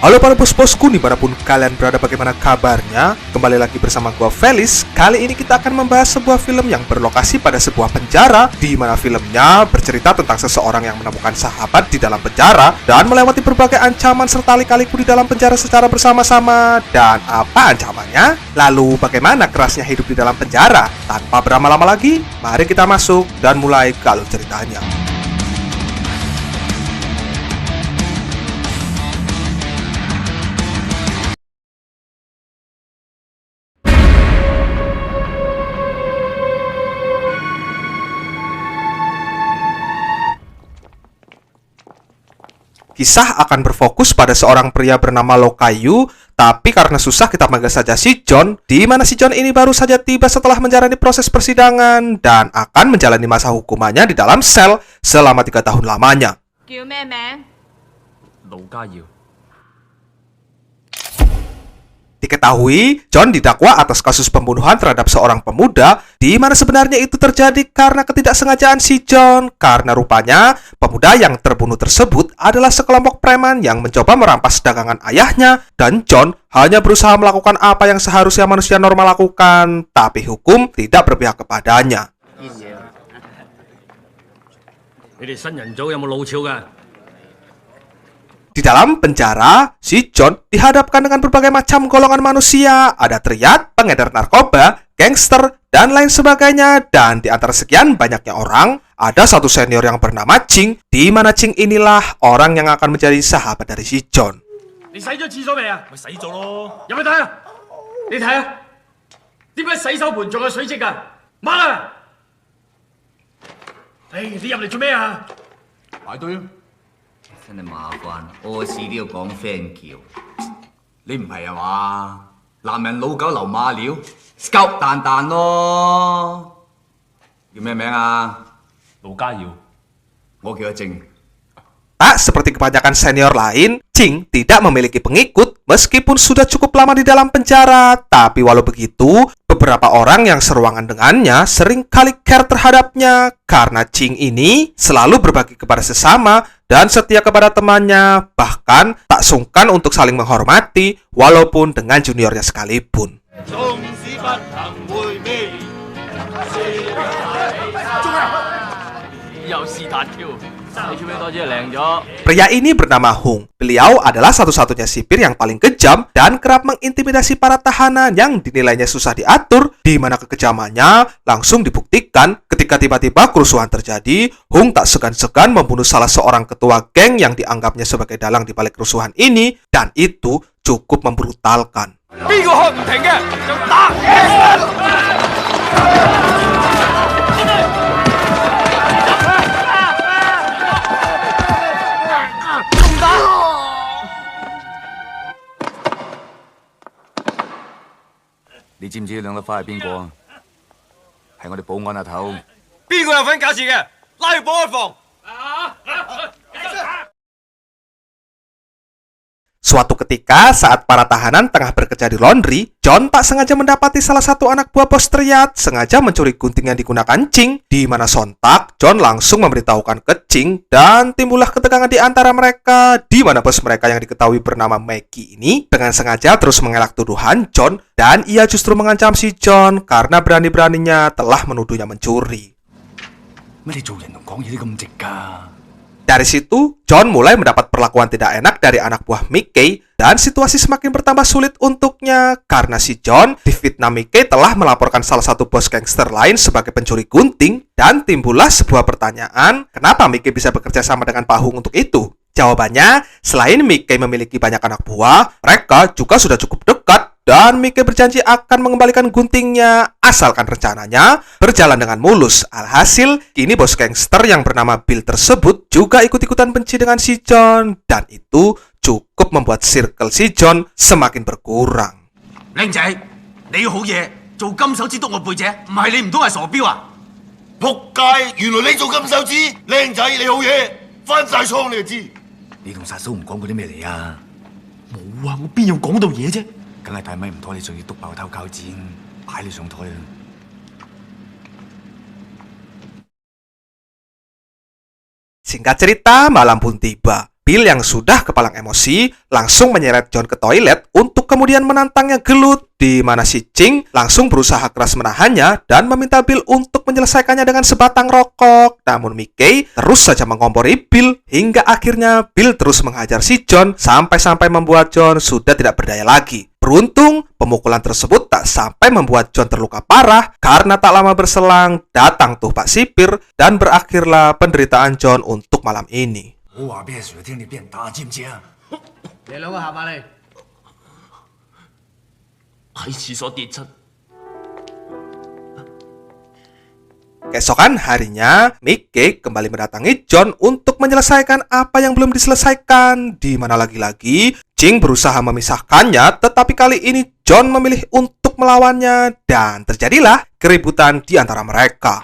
Halo para bos-bosku dimanapun kalian berada, bagaimana kabarnya? Kembali lagi bersama gua Felis. Kali ini kita akan membahas sebuah film yang berlokasi pada sebuah penjara, di mana filmnya bercerita tentang seseorang yang menemukan sahabat di dalam penjara dan melewati berbagai ancaman serta lika-liku di dalam penjara secara bersama-sama. Dan apa ancamannya? Lalu bagaimana kerasnya hidup di dalam penjara? Tanpa berlama-lama lagi, mari kita masuk dan mulai ke alur ceritanya. Kisah akan berfokus pada seorang pria bernama Lokayu, tapi karena susah kita panggil saja si John, di mana si John ini baru saja tiba setelah menjalani proses persidangan dan akan menjalani masa hukumannya di dalam sel selama 3 tahun lamanya. Diketahui, John didakwa atas kasus pembunuhan terhadap seorang pemuda, di mana sebenarnya itu terjadi karena ketidaksengajaan si John, karena rupanya pemuda yang terbunuh tersebut adalah sekelompok preman yang mencoba merampas dagangan ayahnya, dan John hanya berusaha melakukan apa yang seharusnya manusia normal lakukan, tapi hukum tidak berpihak kepadanya. Di dalam penjara, si John dihadapkan dengan berbagai macam golongan manusia. Ada triad, pengedar narkoba, gangster, dan lain sebagainya. Dan di antara sekian banyaknya orang, ada satu senior yang bernama Ching, di mana Ching inilah orang yang akan menjadi sahabat dari si John. Tak seperti kebanyakan senior lain, Ching tidak memiliki pengikut meskipun sudah cukup lama di dalam penjara. Tapi walau begitu, beberapa orang yang seruangan dengannya sering kali care terhadapnya karena Ching ini selalu berbagi kepada sesama dan setia kepada temannya, bahkan tak sungkan untuk saling menghormati walaupun dengan juniornya sekalipun. Pria ini bernama Hung. Beliau adalah satu-satunya sipir yang paling kejam dan kerap mengintimidasi para tahanan yang dinilainya susah diatur, di mana kekejamannya langsung dibuktikan ketika tiba-tiba kerusuhan terjadi. Hung tak segan-segan membunuh salah seorang ketua geng yang dianggapnya sebagai dalang di balik kerusuhan ini, dan itu cukup membrutalkan. Suatu ketika, saat para tahanan tengah bekerja di laundry, John tak sengaja mendapati salah satu anak buah bos triad sengaja mencuri gunting yang digunakan Ching, di mana sontak John langsung memberitahukan ke Ching dan timbullah ketegangan di antara mereka, di mana bos mereka yang diketahui bernama Maggie ini dengan sengaja terus mengelak tuduhan John, dan ia justru mengancam si John karena berani-beraninya telah menuduhnya mencuri. Dari situ, John mulai mendapat perlakuan tidak enak dari anak buah Mickey, dan situasi semakin bertambah sulit untuknya karena si John difitnah Mickey telah melaporkan salah satu bos gangster lain sebagai pencuri gunting, dan timbullah sebuah pertanyaan, kenapa Mickey bisa bekerja sama dengan Pak Hung untuk itu? Jawabannya, selain Mickey memiliki banyak anak buah, mereka juga sudah cukup dekat, dan Mickey berjanji akan mengembalikan guntingnya asalkan rencananya berjalan dengan mulus. Alhasil, kini bos gangster yang bernama Bill tersebut juga ikut-ikutan benci dengan si John, dan itu cukup membuat circle si John semakin berkurang. Singkat cerita, malam pun tiba. Bill yang sudah kepalang emosi langsung menyeret John ke toilet untuk kemudian menantangnya gelut, di mana si Ching langsung berusaha keras menahannya dan meminta Bill untuk menyelesaikannya dengan sebatang rokok. Namun Mickey terus saja mengompori Bill hingga akhirnya Bill terus menghajar si John sampai-sampai membuat John sudah tidak berdaya lagi. Beruntung, pemukulan tersebut tak sampai membuat John terluka parah karena tak lama berselang datang tuh Pak Sipir dan berakhirlah penderitaan John untuk malam ini. 我话俾阿 Sir 聽，你俾人打，知唔知啊？你兩個行埋嚟。喺廁所跌親。 Keesokan harinya, Mickey kembali mendatangi John untuk menyelesaikan apa yang belum diselesaikan, di mana lagi-lagi Ching berusaha memisahkannya, tetapi kali ini John memilih untuk melawannya dan terjadilah keributan di antara mereka.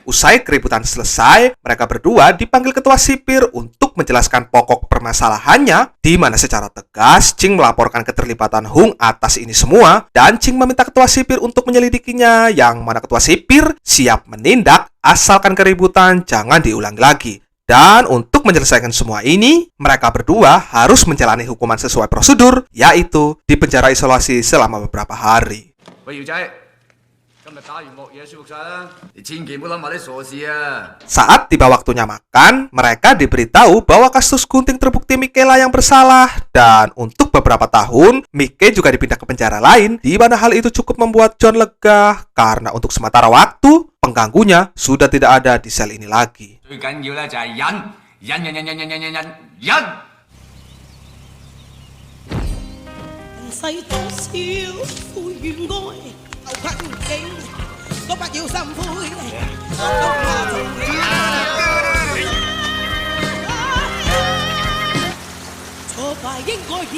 Usai keributan selesai, mereka berdua dipanggil ketua sipir untuk menjelaskan pokok permasalahannya, di mana secara tegas Ching melaporkan keterlibatan Hung atas ini semua, dan Ching meminta ketua sipir untuk menyelidikinya, yang mana ketua sipir siap menindak asalkan keributan jangan diulangi lagi. Dan untuk menyelesaikan semua ini, mereka berdua harus menjalani hukuman sesuai prosedur, yaitu di penjara isolasi selama beberapa hari. 喂，姚仔，今日打完幕嘢舒服晒啦，你千祈唔好諗埋啲傻事啊！ Saat tiba waktunya makan, mereka diberitahu bahwa kasus gunting terbukti Mickey lah yang bersalah, dan untuk beberapa tahun, Mickey juga dipindah ke penjara lain, di mana hal itu cukup membuat John lega, karena untuk sementara waktu, pengganggunya sudah tidak ada di sel ini lagi. 最緊要咧就係忍。 世多少苦與愛，留困境都不要心灰。挫敗應該要。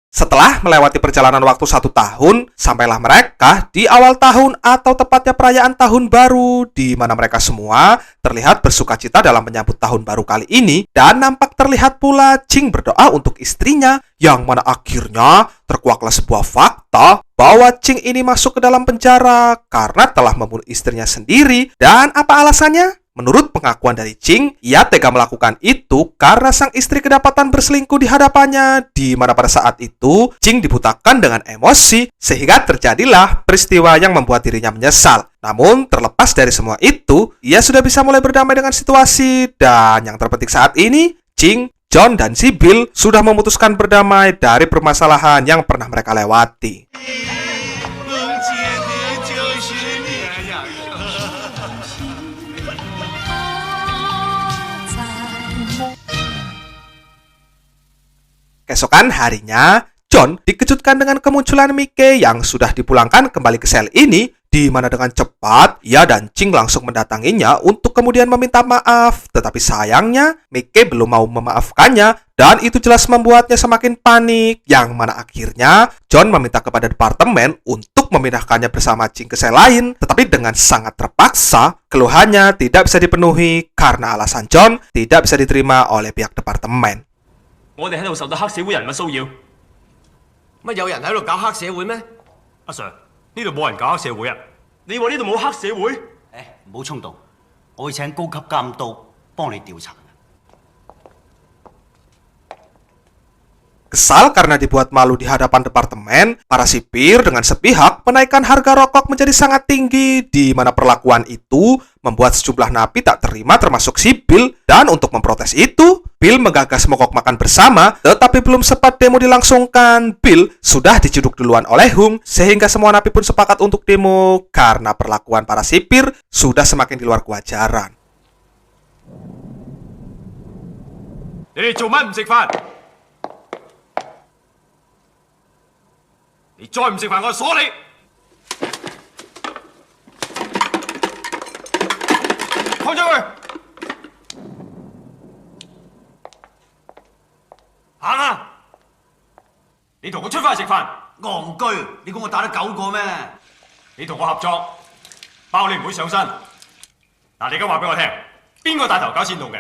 Setelah melewati perjalanan waktu 1 tahun, sampailah mereka di awal tahun atau tepatnya perayaan tahun baru, di mana mereka semua terlihat bersukacita dalam menyambut tahun baru kali ini, dan nampak terlihat pula Ching berdoa untuk istrinya, yang mana akhirnya terkuaklah sebuah fakta bahwa Ching ini masuk ke dalam penjara karena telah membunuh istrinya sendiri. Dan apa alasannya? Menurut pengakuan dari Ching, ia tega melakukan itu karena sang istri kedapatan berselingkuh di hadapannya, di mana pada saat itu Ching dibutakan dengan emosi sehingga terjadilah peristiwa yang membuat dirinya menyesal. Namun terlepas dari semua itu, ia sudah bisa mulai berdamai dengan situasi, dan yang terpenting saat ini, Ching, John, dan si Bill sudah memutuskan berdamai dari permasalahan yang pernah mereka lewati. Keesokan harinya, John dikejutkan dengan kemunculan Mickey yang sudah dipulangkan kembali ke sel ini, di mana dengan cepat ia dan Ching langsung mendatanginya untuk kemudian meminta maaf. Tetapi sayangnya, Mickey belum mau memaafkannya, dan itu jelas membuatnya semakin panik, yang mana akhirnya John meminta kepada departemen untuk memindahkannya bersama Ching ke sel lain. Tetapi dengan sangat terpaksa, keluhannya tidak bisa dipenuhi karena alasan John tidak bisa diterima oleh pihak departemen. 我哋喺度受到黑社會人物騷擾。乜有人喺度搞黑社會咩？阿 Sir，呢度冇人搞黑社會啊！你話呢度冇黑社會？誒，唔好衝動，我會請高級監督幫你調查。 Kesal karena dibuat malu di hadapan departemen, para sipir dengan sepihak menaikkan harga rokok menjadi sangat tinggi, di mana perlakuan itu membuat sejumlah napi tak terima termasuk si Bill. Dan untuk memprotes itu, Bill menggagas mogok makan bersama, tetapi belum sempat demo dilangsungkan, Bill sudah diciduk duluan oleh Hung, sehingga semua napi pun sepakat untuk demo karena perlakuan para sipir sudah semakin di luar kewajaran. 你哋做乜唔食飯？你再唔食飯，我就鎖你！放咗佢！你同我出翻去食飯，戇居，你估我打得9個咩？你同我合作，包你唔會上身。嗱，你而家話俾我聽，邊個帶頭搞煽動嘅？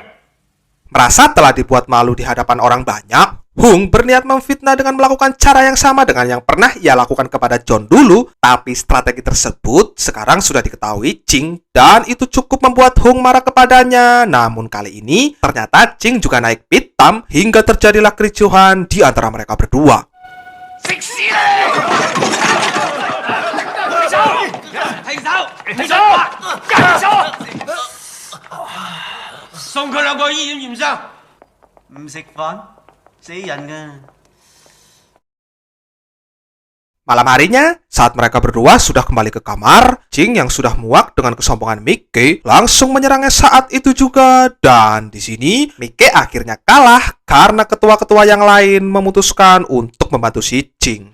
Merasa telah dibuat malu di hadapan orang banyak, Hung berniat memfitnah dengan melakukan cara yang sama dengan yang pernah ia lakukan kepada John dulu, tapi strategi tersebut sekarang sudah diketahui Ching dan itu cukup membuat Hung marah kepadanya. Namun kali ini ternyata Ching juga naik pitam hingga terjadilah kericuhan di antara mereka berdua. 送佢兩個醫院驗傷。唔食飯，死人㗎。 Malam harinya, saat mereka berdua sudah kembali ke kamar, Ching yang sudah muak dengan kesombongan Mickey langsung menyerangnya saat itu juga. Dan di sini, Mickey akhirnya kalah karena ketua-ketua yang lain memutuskan untuk membantu si Ching.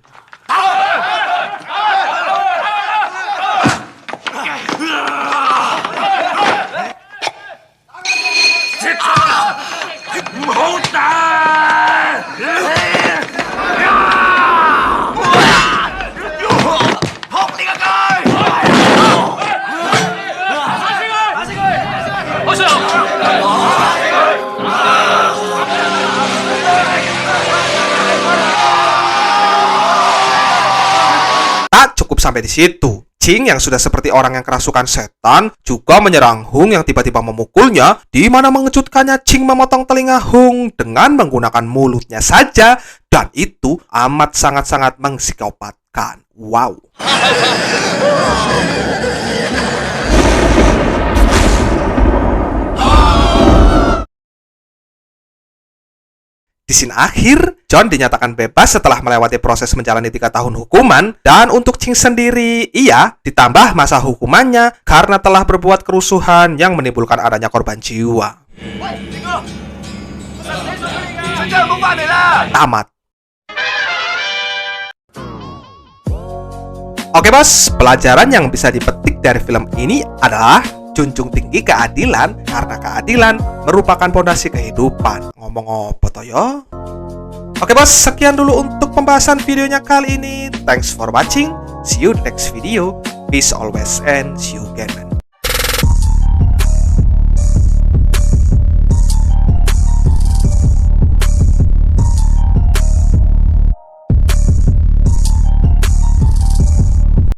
Tak cukup sampai di situ. Ching yang sudah seperti orang yang kerasukan setan juga menyerang Hung yang tiba-tiba memukulnya, di mana mengejutkannya Ching memotong telinga Hung dengan menggunakan mulutnya saja, dan itu amat sangat-sangat mengpsikopatkan. Wow. Di scene akhir, John dinyatakan bebas setelah melewati proses menjalani 3 tahun hukuman, dan untuk Ching sendiri, ia ditambah masa hukumannya karena telah berbuat kerusuhan yang menimbulkan adanya korban jiwa. Tamat. Oke bos, pelajaran yang bisa dipetik dari film ini adalah junjung tinggi keadilan karena keadilan merupakan pondasi kehidupan. Ngomong apa toh ya? Oke bos, sekian dulu untuk pembahasan videonya kali ini. Thanks for watching. See you next video. Peace always and see you again.